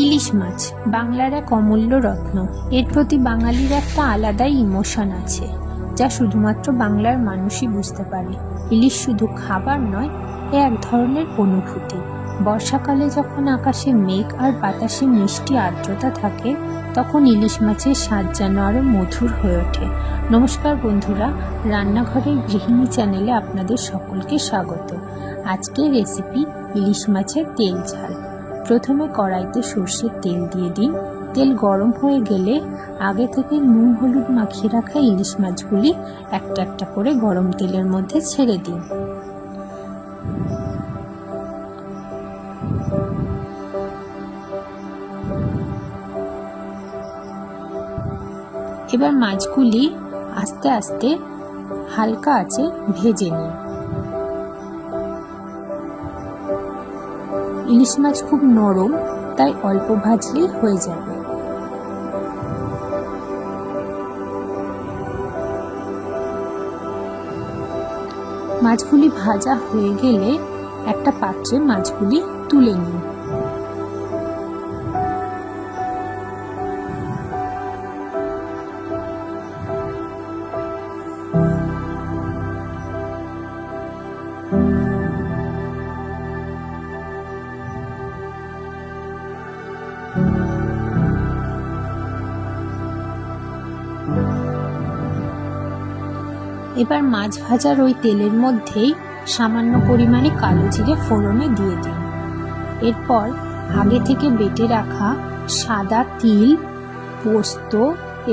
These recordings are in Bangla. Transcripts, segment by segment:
ইলিশ মাছ বাংলার এক অমূল্য রত্ন। এর প্রতি বাঙালির একটা আলাদাই ইমোশন আছে, যা শুধুমাত্র বাংলার মানুষই বুঝতে পারে। ইলিশ শুধু খাবার নয়, এ এক ধরনের অনুভূতি। বর্ষাকালে যখন আকাশে মেঘ আর বাতাসে মিষ্টি আর্দ্রতা থাকে, তখন ইলিশ মাছের স্বাদ যেন আরো মধুর হয়ে ওঠে। নমস্কার বন্ধুরা, রান্নাঘরের গৃহিণী চ্যানেলে আপনাদের সকলকে স্বাগত। আজকের রেসিপি ইলিশ মাছের তেল ঝাল। প্রথমে কড়াইতে সর্ষের তেল দিয়ে দিন। তেল গরম হয়ে গেলে আগে থেকে নুন হলুদ মাখিয়ে রাখা ইলিশ মাছগুলি একটা একটা করে গরম তেলের মধ্যে ছেড়ে দিন। এবার মাছগুলি আস্তে আস্তে হালকা আঁচে ভেজে নিন। ইলিশ মাছ খুব নরম, তাই অল্প ভাজলেই হয়ে যাবে। মাছগুলি ভাজা হয়ে গেলে একটা পাত্রে মাছগুলি তুলে নিন। এবার মাছ ভাজার ওই তেলের মধ্যেই সামান্য পরিমাণে কালো জিরে ফোড়নে দিয়ে দিন। এরপর আগে থেকে বেটে রাখা সাদা তিল, পোস্ত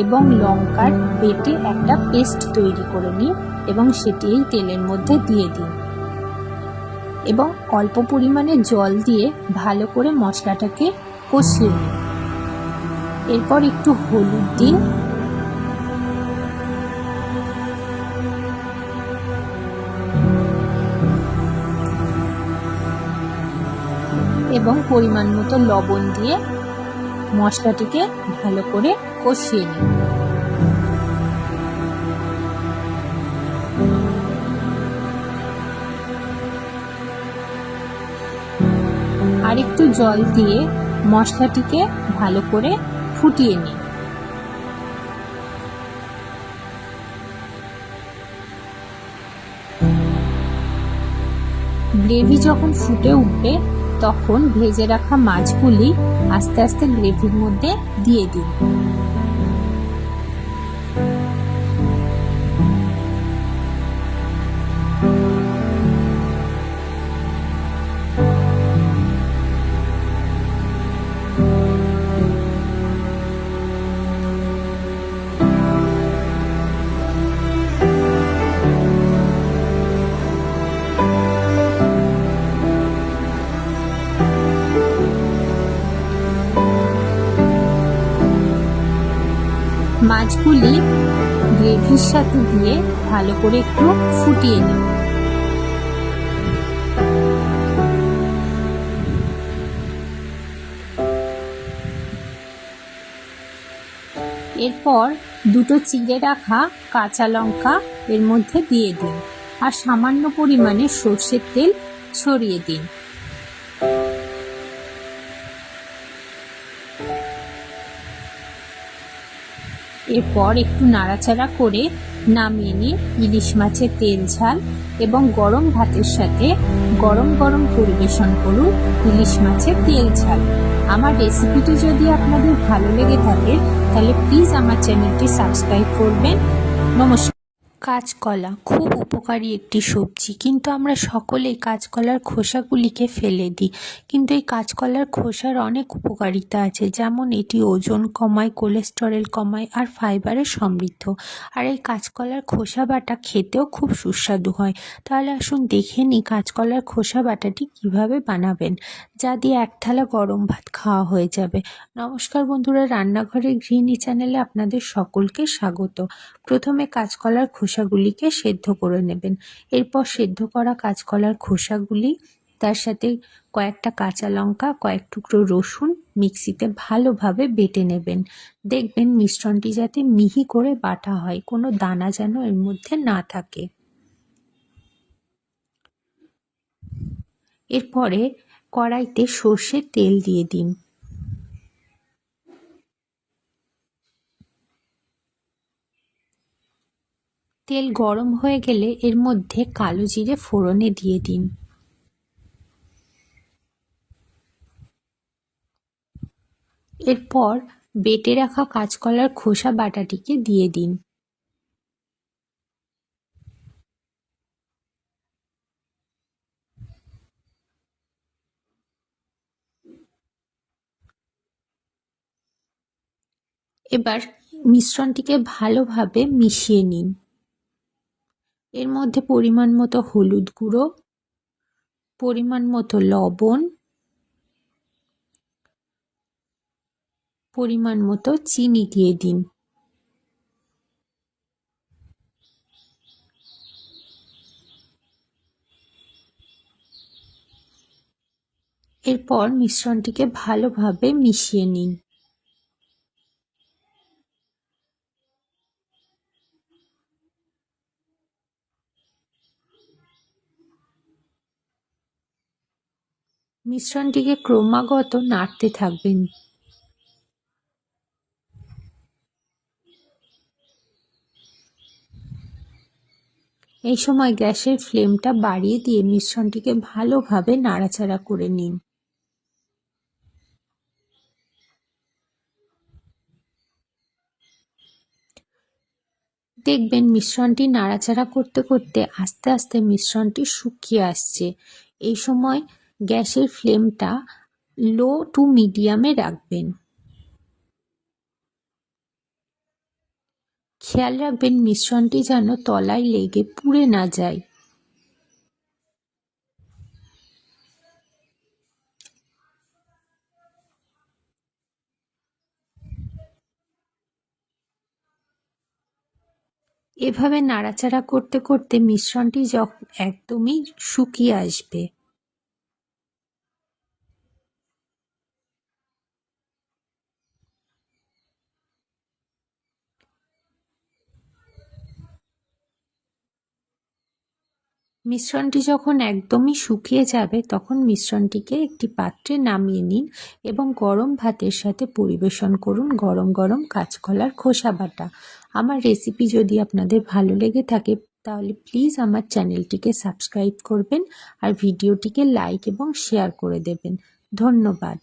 এবং লঙ্কার বেটে একটা পেস্ট তৈরি করে নিন এবং সেটি এই তেলের মধ্যে দিয়ে দিন এবং অল্প পরিমাণে জল দিয়ে ভালো করে মশলাটাকে কষিয়ে নিন। এরপর একটু হলুদ দিন এবং পরিমাণ মতো লবণ দিয়ে মশলাটিকে ভালো করে কষিয়ে নিন। আর একটু জল দিয়ে মশলাটিকে ভালো করে ফুটিয়ে নিন। গ্রেভি যখন ফুটে উঠবে তখন ভেজে রাখা মাছগুলি আস্তে আস্তে গ্রেভির মধ্যে দিয়ে দিন। মাছগুলি গ্রেভির সাথে দিয়ে ভালো করে একটু ফুটিয়ে নিন। এরপর দুটো চিড়ে রাখা কাঁচা লঙ্কা এর মধ্যে দিয়ে দিন আর সামান্য পরিমাণে সর্ষের তেল ছড়িয়ে দিন। এরপর একটু নাড়াচাড়া করে নামিয়ে নিন ইলিশ মাছের তেল ঝাল এবং গরম ভাতের সাথে গরম গরম পরিবেশন করুন ইলিশ মাছের তেল ঝাল। আমার রেসিপিটি যদি আপনাদের ভালো লেগে থাকে তাহলে প্লিজ আমার চ্যানেলটি সাবস্ক্রাইব করবেন। নমস্কার। কাঁচকলা খুব উপকারী একটি সবজি, কিন্তু আমরা সকলেই কাঁচকলার খোসাগুলিকে ফেলে দিই। কিন্তু এই কাঁচকলার খোসার অনেক উপকারিতা আছে, যেমন এটি ওজন কমায়, কোলেস্টেরল কমায় আর ফাইবারে সমৃদ্ধ। আর এই কাঁচকলার খোসা বাটা খেতেও খুব সুস্বাদু হয়। তাহলে আসুন দেখে নিই কাঁচকলার খোসা বাটাটি কিভাবে বানাবেন, যা দিয়ে এক থালা গরম ভাত খাওয়া হয়ে যাবে। নমস্কার বন্ধুরা, রান্নাঘরের গৃহিণী চ্যানেলে আপনাদের সকলকে স্বাগত। প্রথমে কাঁচকলার খোসাগুলিকে সেদ্ধ করে নেবেন। এরপর সেদ্ধ করা কাঁচকলার খোসাগুলি, তার সাথে কয়েকটা কাঁচা লঙ্কা, কয়েক টুকরো রসুন মিক্সিতে ভালোভাবে বেটে নেবেন। দেখবেন মিশ্রণটি যাতে মিহি করে বাটা হয়, কোনো দানা যেন এর মধ্যে না থাকে। এরপরে কড়াইতে সর্ষের তেল দিয়ে দিন। তেল গরম হয়ে গেলে এর মধ্যে কালো জিরে ফোড়নে দিয়ে দিন। এরপর বেটে রাখা কাঁচকলার খোসা বাটাটিকে দিয়ে দিন। এবার মিশ্রণটিকে ভালোভাবে মিশিয়ে নিন। এর মধ্যে পরিমাণ মতো হলুদ গুঁড়ো, পরিমাণ মতো লবণ, পরিমাণ মতো চিনি দিয়ে দিন। এরপর মিশ্রণটিকে ভালোভাবে মিশিয়ে নিন। মিশ্রণটিকে ক্রমাগত নাড়তে থাকবেন। এই সময় গ্যাসের ফ্লেমটা বাড়িয়ে দিয়ে মিশ্রণটিকে ভালোভাবে নাড়াচাড়া করে নিন। দেখবেন মিশ্রণটি নাড়াচাড়া করতে করতে আস্তে আস্তে মিশ্রণটি শুকিয়ে আসছে। এই সময় গ্যাসের ফ্লেমটা লো টু মিডিয়ামে রাখবেন। খেয়াল রাখবেন মিশ্রণটি যেন তলায় লেগে পুড়ে না যায়। এভাবে নাড়াচাড়া করতে করতে মিশ্রণটি যখন একদমই শুকিয়ে আসবে, মিশ্রণটি যখন একদমই শুকিয়ে যাবে তখন মিশ্রণটিকে একটি পাত্রে নামিয়ে নিন এবং গরম ভাতের সাথে পরিবেশন করুন গরম গরম কাঁচকলার খোসা বাটা। আমার রেসিপি যদি আপনাদের ভালো লেগে থাকে তাহলে প্লিজ আমার চ্যানেলটিকে সাবস্ক্রাইব করবেন আর ভিডিওটিকে লাইক এবং শেয়ার করে দেবেন। ধন্যবাদ।